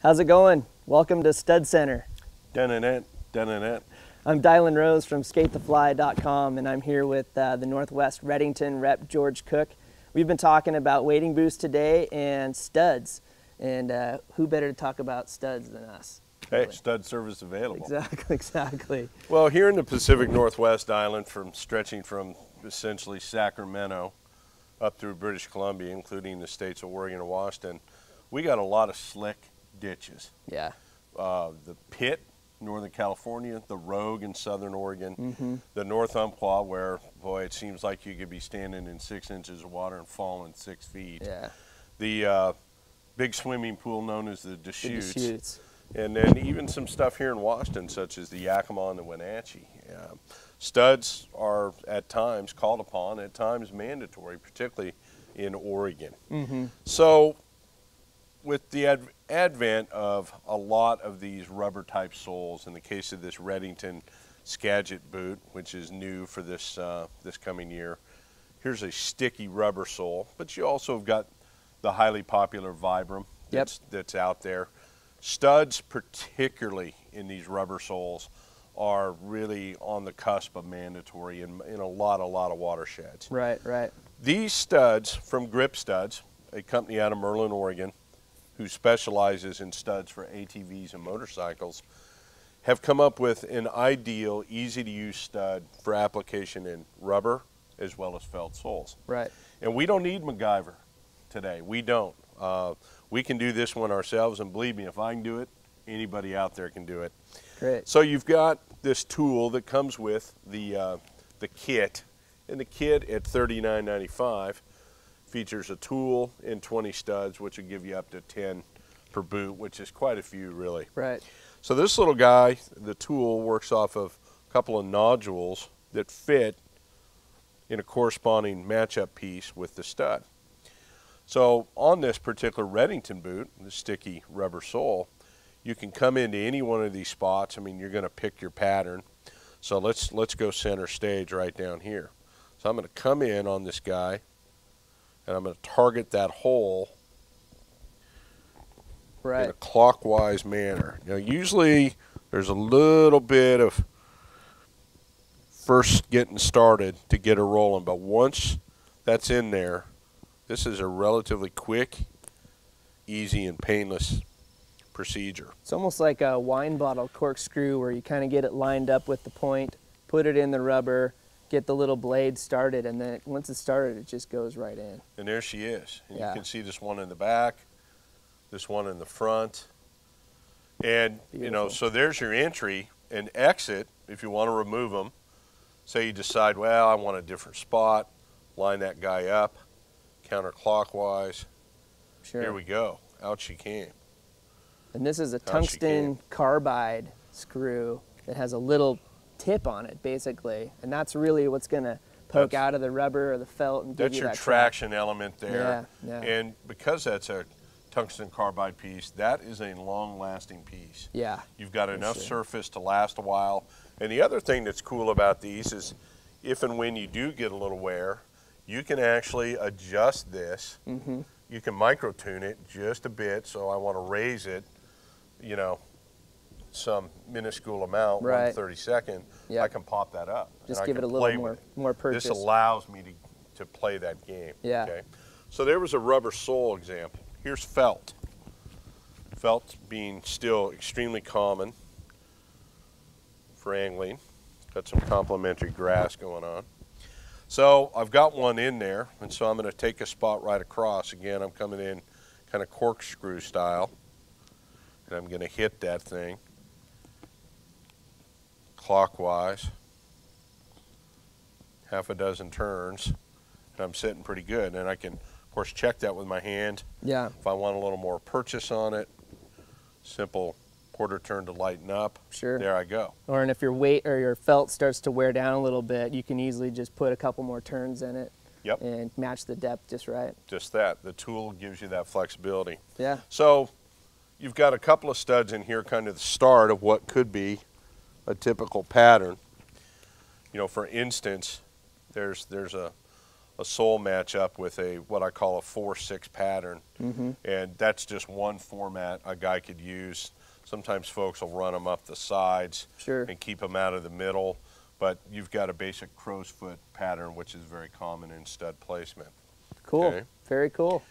How's it going? Welcome to Stud Center. Dun-dun-dun. I'm Dylan Rose from skatethefly.com, and I'm here with the Northwest Reddington rep George Cook. We've been talking about wading boots today and studs, and who better to talk about studs than us? Hey, stud service available. Exactly. Well, here in the Pacific Northwest Island, stretching from essentially Sacramento up through British Columbia, including the states of Oregon and Washington, we got a lot of slick ditches. Yeah. The Pit, Northern California, the Rogue in Southern Oregon, the North Umpqua, where, boy, it seems like you could be standing in 6 inches of water and falling 6 feet. Yeah. The big swimming pool known as the Deschutes. The Deschutes. And then even some stuff here in Washington, such as the Yakima and the Wenatchee. Studs are at times called upon, at times mandatory, particularly in Oregon. So with the advent of a lot of these rubber type soles, in the case of this Reddington Skagit boot, which is new for this this coming year, here's a sticky rubber sole, but you also have got the highly popular Vibram that's out there. Studs, particularly in these rubber soles, are really on the cusp of mandatory in a lot of watersheds. Right. These studs from Grip Studs, a company out of Merlin, Oregon, who specializes in studs for ATVs and motorcycles, have come up with an ideal, easy-to-use stud for application in rubber as well as felt soles. Right. And we don't need MacGyver today. We don't. We can do this one ourselves, and believe me, if I can do it, anybody out there can do it. Great. So you've got this tool that comes with the kit, and the kit at $39.95 features a tool and 20 studs, which will give you up to 10 per boot, which is quite a few, really. Right. So this little guy, the tool, works off of a couple of nodules that fit in a corresponding matchup piece with the stud. So on this particular Reddington boot, the sticky rubber sole, you can come into any one of these spots. I mean, you're going to pick your pattern. So let's go center stage right down here. So I'm going to come in on this guy, and I'm going to target that hole in a clockwise manner. Now, usually there's a little bit of first getting started to get it rolling, but once that's in there, this is a relatively quick, easy, and painless procedure. It's almost like a wine bottle corkscrew where you kind of get it lined up with the point, put it in the rubber, get the little blade started, and then once it's started, it just goes right in. And there she is. And you can see this one in the back, this one in the front. And, you know, so there's your entry and exit if you want to remove them. Say you decide, well, I want a different spot, line that guy up, counterclockwise. Sure. Here we go. Out she came. And this is a tungsten carbide screw that has a little tip on it, basically, and that's really what's going to poke out of the rubber or the felt and give you that That's your traction element there. Yeah. And because that's a tungsten carbide piece, that is a long-lasting piece. Yeah. You've got enough surface to last a while. And the other thing that's cool about these is if and when you do get a little wear, you can actually adjust this. You can micro-tune it just a bit, so I want to raise it, you know, some minuscule amount, 1/32. I can pop that up. Just give it a little more purchase. This allows me to play that game. Yeah. Okay. So there was a rubber sole example. Here's felt. Felt being still extremely common for angling. Got some complementary grass going on. So I've got one in there, and so I'm going to take a spot right across. Again, I'm coming in kind of corkscrew style, and I'm going to hit that thing clockwise, half a dozen turns, and I'm sitting pretty good. And I can, of course, check that with my hand. Yeah. If I want a little more purchase on it, simple quarter turn to lighten up. Sure. There I go. Or and if your weight or your felt starts to wear down a little bit, you can easily just put a couple more turns in it. Yep. And match the depth just right. Just that. The tool gives you that flexibility. Yeah. So you've got a couple of studs in here, kind of the start of what could be a typical pattern. You know, for instance, there's a a sole match up with a what I call a 4-6 pattern, and that's just one format a guy could use. Sometimes folks will run them up the sides and keep them out of the middle, but you've got a basic crow's foot pattern, which is very common in stud placement. Cool. Okay? Very cool.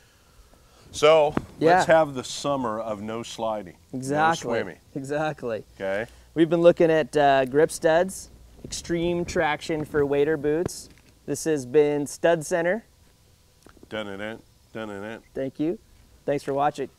So let's have the summer of no sliding, exactly. no swimming. Exactly. Okay. We've been looking at grip studs, extreme traction for wader boots. This has been Stud Center. Done it. Thank you. Thanks for watching.